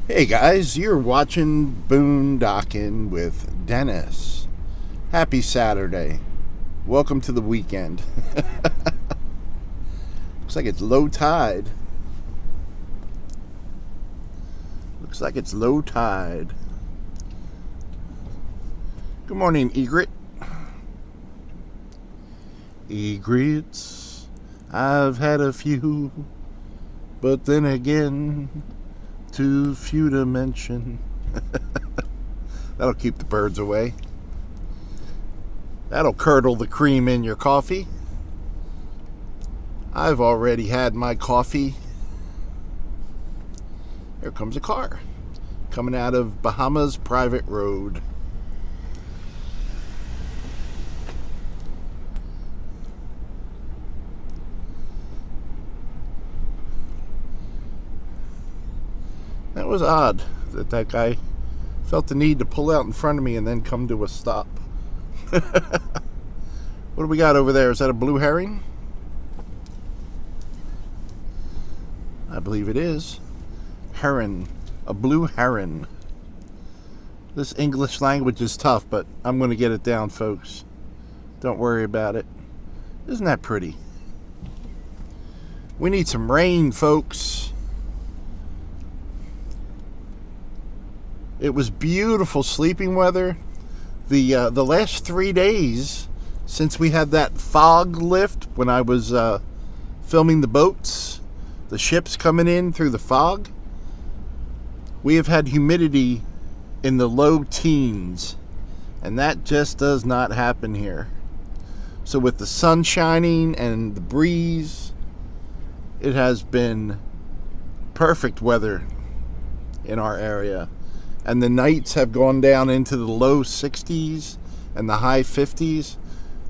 Hey guys, you're watching Boondocking with Dennis. Happy Saturday. Welcome to the weekend. Looks like it's low tide. Good morning, Egret. Egrets, I've had a few, but then again, too few to mention. That'll keep the birds away. That'll curdle the cream in your coffee. I've already had my coffee. Here comes a car coming out of Bahamas Private Road. That was odd that guy felt the need to pull out in front of me and then come to a stop. What do we got over there? Is that a blue herring? I believe it is. Heron. A blue heron. This English language is tough, but I'm going to get it down, folks. Don't worry about it. Isn't that pretty? We need some rain, folks. It was beautiful sleeping weather. The last 3 days since we had that fog lift when I was filming the boats, the ships coming in through the fog, we have had humidity in the low teens, and that just does not happen here. So with the sun shining and the breeze, it has been perfect weather in our area. And the nights have gone down into the low 60s and the high 50s,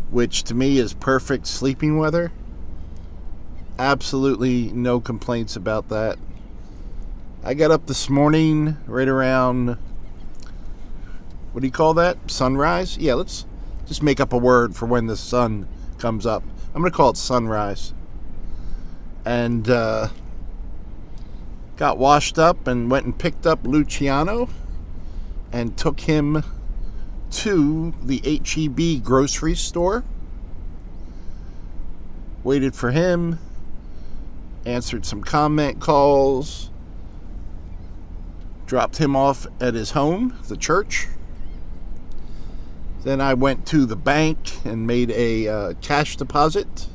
which to me is perfect sleeping weather. Absolutely no complaints about that. I got up this morning right around, what do you call that? Sunrise? Yeah, let's just make up a word for when the sun comes up. I'm going to call it sunrise. And got washed up and went and picked up Luciano and took him to the H-E-B grocery store. Waited for him, answered some comment calls, dropped him off at his home, the church. Then I went to the bank and made a cash deposit.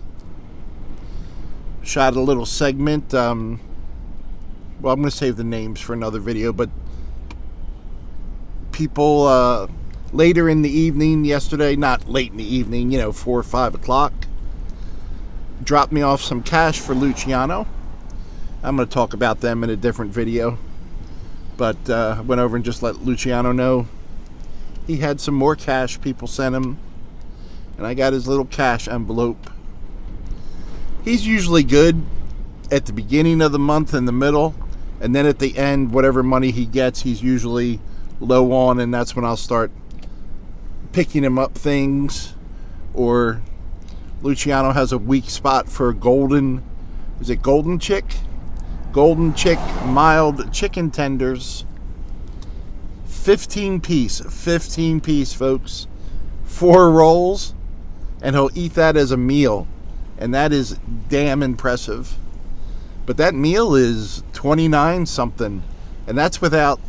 Shot a little segment. Well, I'm going to save the names for another video, but people later in the evening yesterday, not late in the evening, 4 or 5 o'clock, dropped me off some cash for Luciano. I'm going to talk about them in a different video, but went over and just let Luciano know he had some more cash people sent him, and I got his little cash envelope. He's usually good at the beginning of the month, in the middle, and then at the end, whatever money he gets, he's usually low on, and that's when I'll start picking him up things. Or Luciano has a weak spot for golden chick mild chicken tenders, 15 piece folks, 4 rolls, and he'll eat that as a meal, and that is damn impressive. But that meal is 29 something, and that's without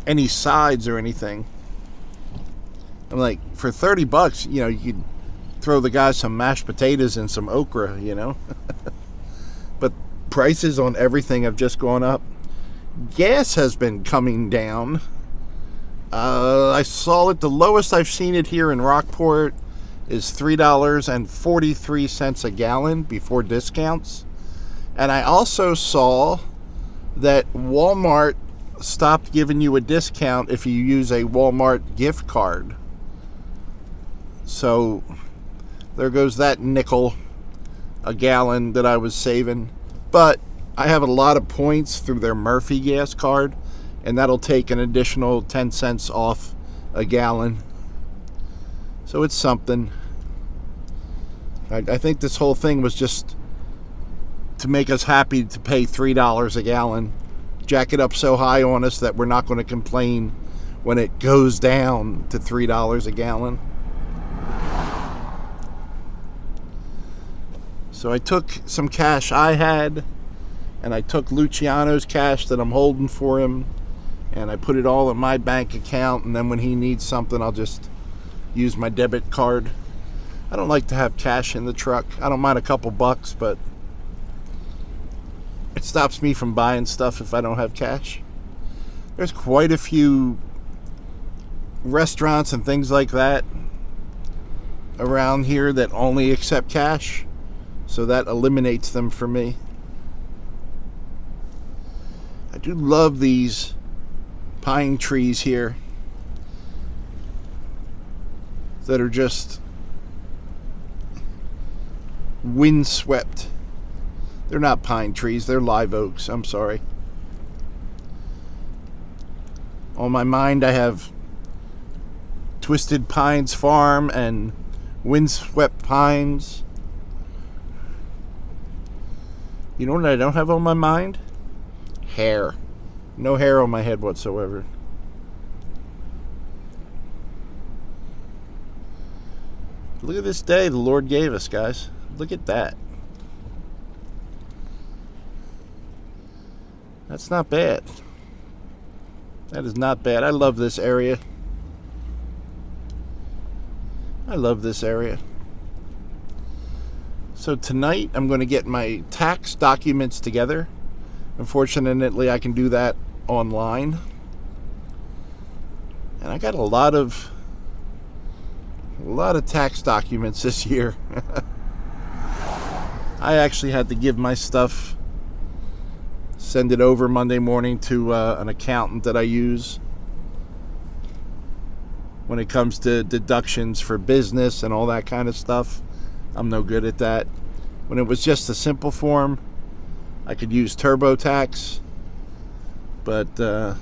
any sides or anything. I'm like, for $30, you could throw the guy some mashed potatoes and some okra, But prices on everything have just gone up. Gas has been coming down. I saw it, the lowest I've seen it here in Rockport is $3.43 a gallon before discounts. And I also saw that Walmart stopped giving you a discount if you use a Walmart gift card. So there goes that nickel a gallon that I was saving. But I have a lot of points through their Murphy gas card, and that'll take an additional 10 cents off a gallon. So it's something. I think this whole thing was just to make us happy to pay $3 a gallon jack it up so high on us that we're not going to complain when it goes down to $3 a gallon. So I took some cash I had, and I took Luciano's cash that I'm holding for him, and I put it all in my bank account, and then when he needs something, I'll just use my debit card. I don't like to have cash in the truck. I don't mind a couple bucks, but it stops me from buying stuff if I don't have cash. There's quite a few restaurants and things like that around here that only accept cash, so that eliminates them for me. I do love these pine trees here that are just windswept. They're not pine trees, they're live oaks. I'm sorry. On my mind, I have Twisted Pines Farm and Windswept Pines. You know what I don't have on my mind? Hair. No hair on my head whatsoever. Look at this day the Lord gave us, guys. Look at that. That's not bad. That is not bad. I love this area. I love this area. So tonight I'm going to get my tax documents together. Unfortunately, I can do that online. And I got a lot of tax documents this year. I actually had to give my stuff, send it over Monday morning to an accountant that I use when it comes to deductions for business and all that kind of stuff. I'm no good at that. When it was just a simple form, I could use TurboTax, but to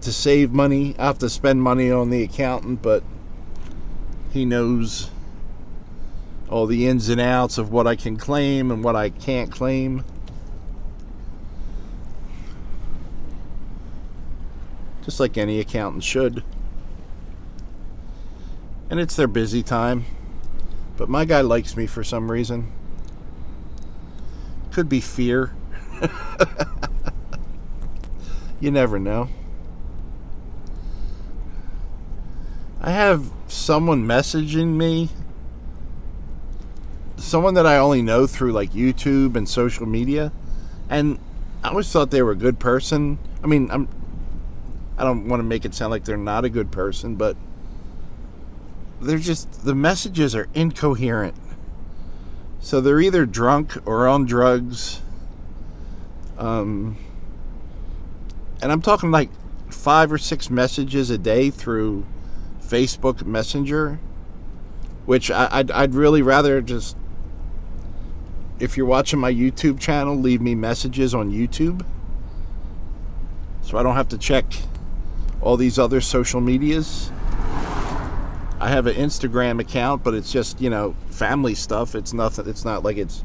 save money, I have to spend money on the accountant, but he knows all the ins and outs of what I can claim and what I can't claim. Just like any accountant should. And it's their busy time. But my guy likes me for some reason. Could be fear. You never know. I have someone messaging me. Someone that I only know through like YouTube and social media. And I always thought they were a good person. I mean, I don't want to make it sound like they're not a good person, but they're just, the messages are incoherent. So they're either drunk or on drugs. And I'm talking like 5 or 6 messages a day through Facebook Messenger, which I'd really rather just, if you're watching my YouTube channel, leave me messages on YouTube, so I don't have to check all these other social medias. I have an Instagram account, but it's just, family stuff. It's nothing. It's not like it's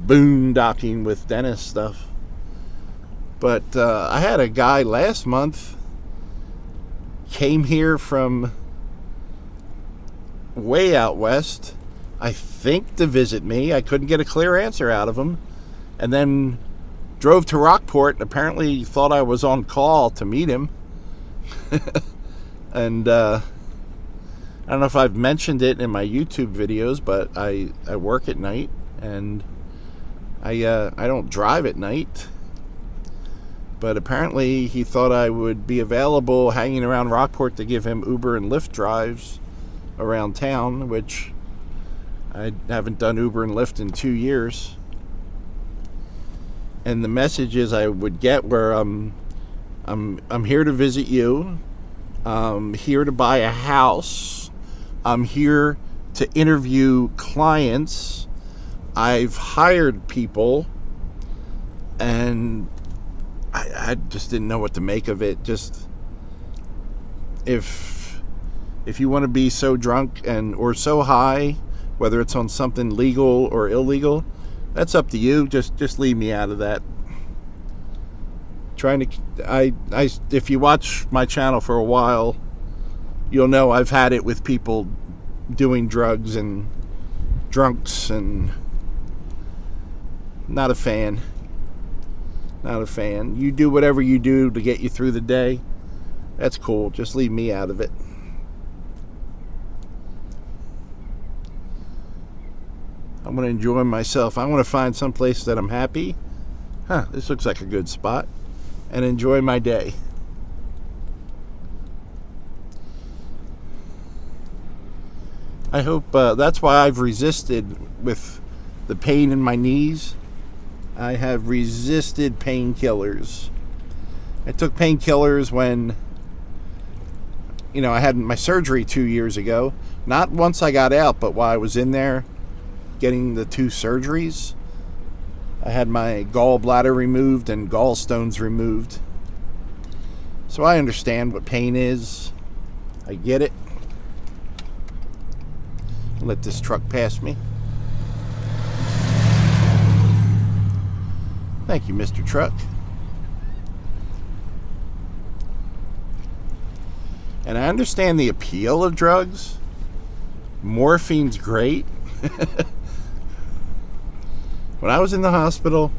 boondocking with Dennis stuff. But I had a guy last month came here from way out west, I think, to visit me. I couldn't get a clear answer out of him, and then drove to Rockport and apparently thought I was on call to meet him. And I don't know if I've mentioned it in my YouTube videos, but I work at night, and I don't drive at night. But apparently he thought I would be available hanging around Rockport to give him Uber and Lyft drives around town, which I haven't done Uber and Lyft in 2 years. And the messages I would get were, I'm here to visit you. I'm here to buy a house. I'm here to interview clients. I've hired people, and I just didn't know what to make of it. Just, if you want to be so drunk or so high, whether it's on something legal or illegal, that's up to you. Just leave me out of that. Trying to, if you watch my channel for a while, you'll know I've had it with people doing drugs and drunks, and not a fan. Not a fan. You do whatever you do to get you through the day. That's cool. Just leave me out of it. I'm going to enjoy myself. I want to find some place that I'm happy. This looks like a good spot. And enjoy my day. I hope that's why I've resisted with the pain in my knees. I have resisted painkillers. I took painkillers when, I had my surgery 2 years ago. Not once I got out, but while I was in there getting the 2 surgeries. I had my gallbladder removed and gallstones removed. So I understand what pain is. I get it. Let this truck pass me. Thank you, Mr. Truck. And I understand the appeal of drugs. Morphine's great. When I was in the hospital,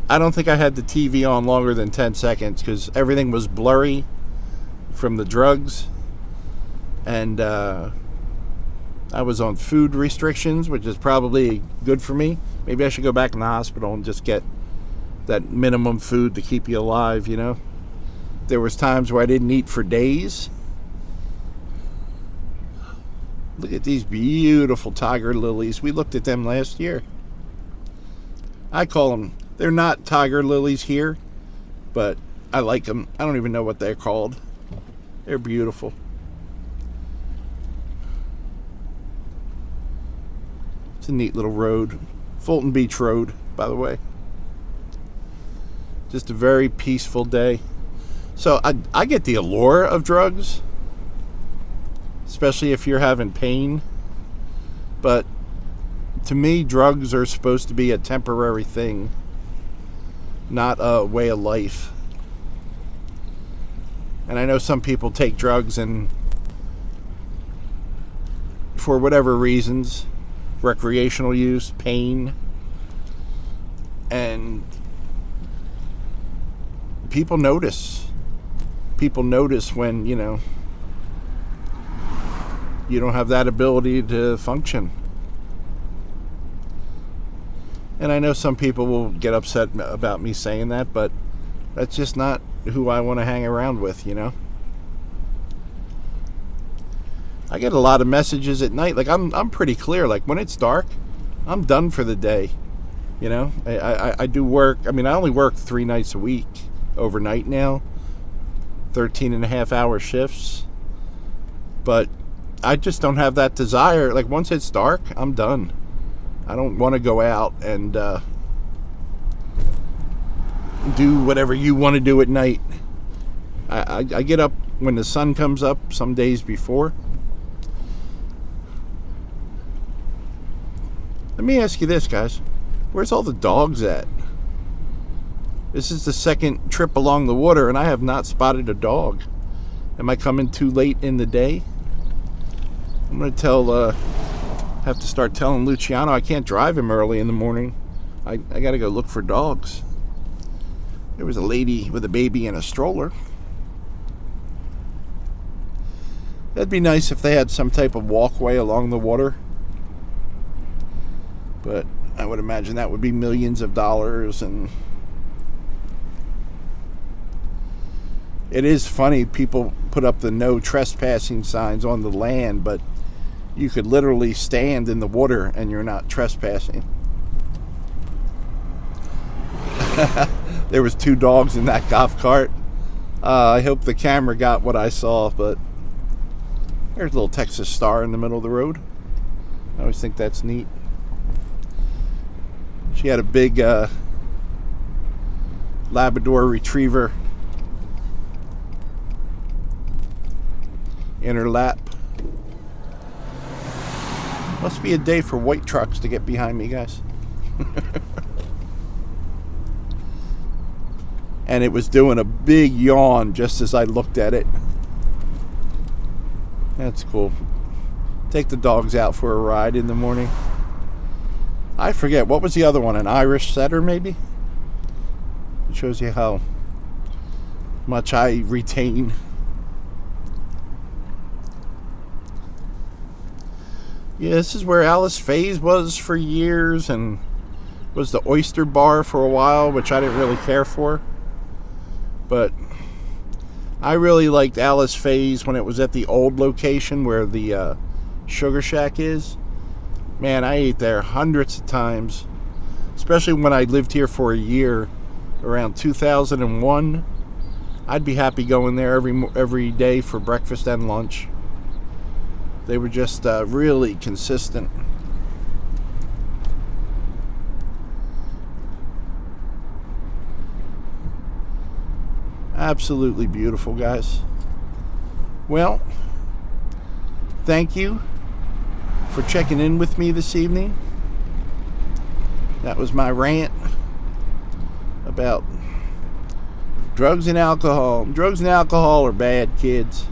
I don't think I had the TV on longer than 10 seconds because everything was blurry from the drugs. And I was on food restrictions, which is probably good for me. Maybe I should go back in the hospital and just get that minimum food to keep you alive, There was times where I didn't eat for days. Look at these beautiful tiger lilies. We looked at them last year. I call them, they're not tiger lilies here, but I like them. I don't even know what they're called. They're beautiful. It's a neat little road. Fulton Beach Road, by the way. Just a very peaceful day. So I get the allure of drugs, especially if you're having pain. But to me, drugs are supposed to be a temporary thing, not a way of life. And I know some people take drugs and for whatever reasons, recreational use, pain, and people notice. People notice when, you don't have that ability to function. And I know some people will get upset about me saying that, but that's just not who I want to hang around with, I get a lot of messages at night. Like, I'm pretty clear. Like, when it's dark, I'm done for the day. I do work. I mean, I only work 3 nights a week overnight now, 13.5-hour shifts. But I just don't have that desire. Like, once it's dark, I'm done. I don't want to go out and do whatever you want to do at night. I get up when the sun comes up, some days before. Let me ask you this, guys. Where's all the dogs at? This is the second trip along the water, and I have not spotted a dog. Am I coming too late in the day? I'm going to have to start telling Luciano I can't drive him early in the morning. I got to go look for dogs. There was a lady with a baby in a stroller. That'd be nice if they had some type of walkway along the water. But I would imagine that would be millions of dollars. And it is funny, people put up the no trespassing signs on the land, but you could literally stand in the water and you're not trespassing. There was 2 dogs in that golf cart. I hope the camera got what I saw, but there's a little Texas star in the middle of the road. I always think that's neat. She had a big Labrador retriever in her lap. Must be a day for white trucks to get behind me, guys. and it was doing a big yawn just as I looked at it. That's cool. Take the dogs out for a ride in the morning. I forget, what was the other one? An Irish setter, maybe? It shows you how much I retain. Yeah, this is where Alice Faye's was for years, and was the oyster bar for a while, which I didn't really care for. But I really liked Alice Faye's when it was at the old location where the Sugar Shack is. Man, I ate there hundreds of times, especially when I lived here for a year around 2001. I'd be happy going there every day for breakfast and lunch. They were just really consistent. Absolutely beautiful, guys. Well, thank you for checking in with me this evening. That was my rant about drugs and alcohol. Drugs and alcohol are bad, kids.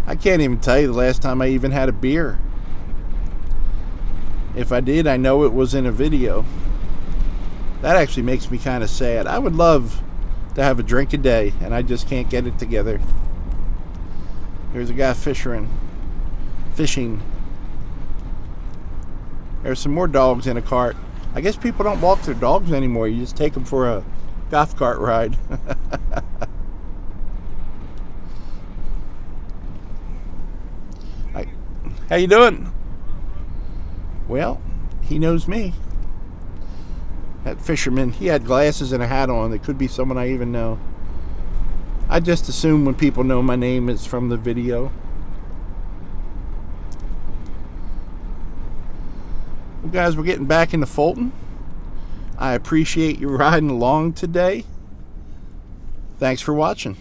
I can't even tell you the last time I even had a beer. If I did, I know it was in a video. That actually makes me kind of sad. I would love to have a drink a day, and I just can't get it together. There's a guy fishing. There's some more dogs in a cart. I guess people don't walk their dogs anymore. You just take them for a golf cart ride. How you doing? Well, he knows me. That fisherman, he had glasses and a hat on. It could be someone I even know. I just assume when people know my name, it's from the video. Well, guys, we're getting back into Fulton. I appreciate you riding along today. Thanks for watching.